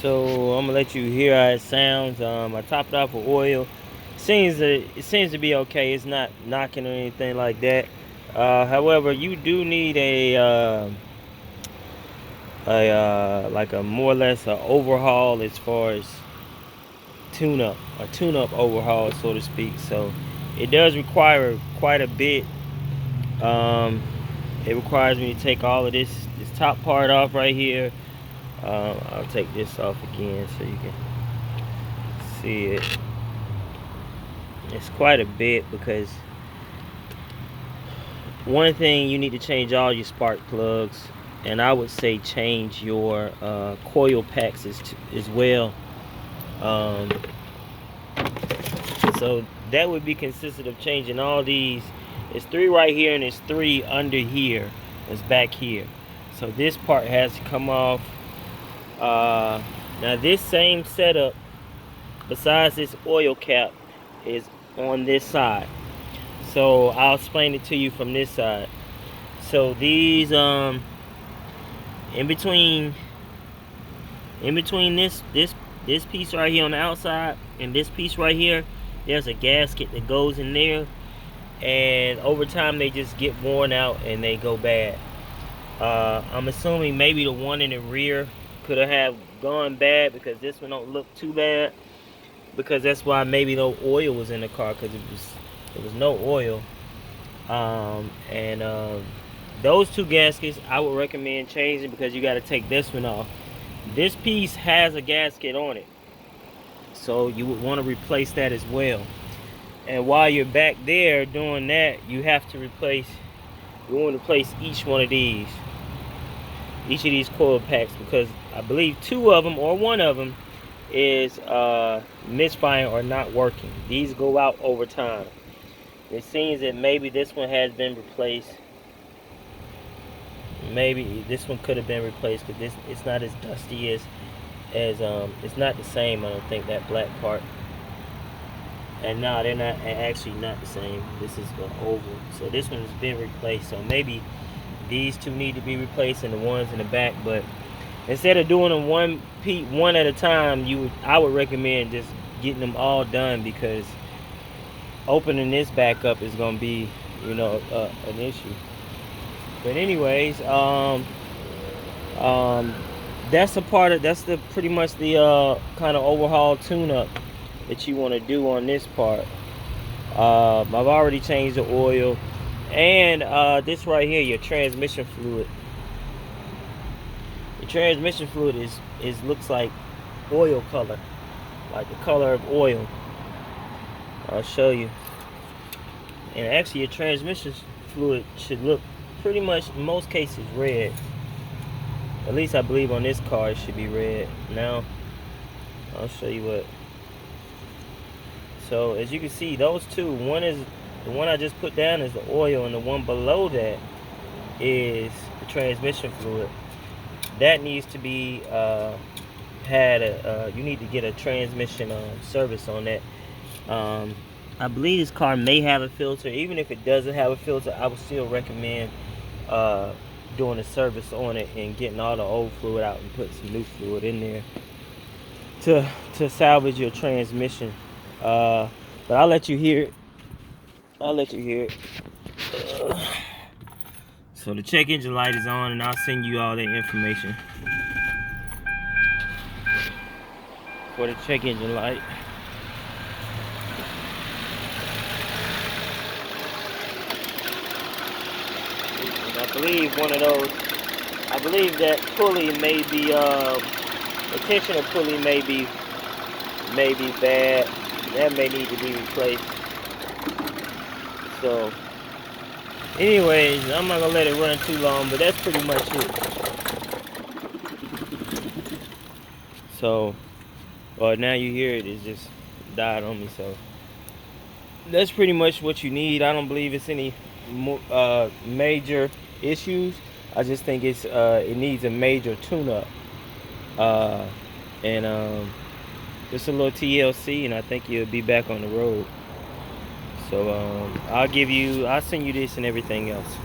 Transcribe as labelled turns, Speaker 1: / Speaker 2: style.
Speaker 1: So I'm gonna let you hear how it sounds. I topped it off with oil. It seems to be okay. It's not knocking or anything like that. However, you do need a like a more or less a overhaul as far as a tune-up overhaul, so to speak. So it does require quite a bit. It requires me to take all of this top part off right here. I'll take this off again so you can see it. It's quite a bit because one thing, you need to change all your spark plugs, and I would say change your coil packs as well. Um, so that would be consistent of changing all these. It's 3 right here and it's 3 under here. It's back here. So this part has to come off. Now this same setup, besides this oil cap, is on this side. So I'll explain it to you from this side. So these in between this piece right here on the outside and this piece right here, there's a gasket that goes in there, and over time they just get worn out and they go bad. I'm assuming maybe the one in the rear could have gone bad because this one don't look too bad, because that's why maybe no oil was in the car, because it was no oil. Those 2 gaskets I would recommend changing, because you got to take this one off. This piece has a gasket on it, so you would want to replace that as well. And while you're back there doing that, you want to replace each of these coil packs, because I believe 2 of them or 1 of them is misfiring or not working. These go out over time. It seems that maybe this one has been replaced. Maybe this one could have been replaced, because it's not as dusty as it's not the same. I don't think, that black part. And no, they're not actually not the same. This is the oval. So this one has been replaced. So maybe these 2 need to be replaced, and the ones in the back. But instead of doing them one at a time, I would recommend just getting them all done, because opening this back up is going to be, an issue. But anyways, that's pretty much the kind of overhaul tune-up that you want to do on this part. I've already changed the oil, and this right here, your transmission fluid. The transmission fluid looks like oil color, like the color of oil. I'll show you. And actually, your transmission fluid should look pretty much, in most cases, red. At least I believe on this car it should be red. Now I'll show you what. So as you can see, those 2, one is the one I just put down is the oil, and the one below that is the transmission fluid. That needs to be you need to get a transmission service on that. I believe this car may have a filter. Even if it doesn't have a filter, I would still recommend doing a service on it and getting all the old fluid out and putting some new fluid in there to salvage your transmission. But I'll let you hear it. So the check engine light is on, and I'll send you all that information for the check engine light. I believe that pulley may be, the tensioner pulley may be bad. That may need to be replaced. So, anyways, I'm not gonna let it run too long, but that's pretty much it. So, well, now you hear it just died on me. So, that's pretty much what you need. I don't believe it's any major issues. I just think it needs a major tune-up, and just a little TLC, and I think you'll be back on the road. So I'll send you this and everything else.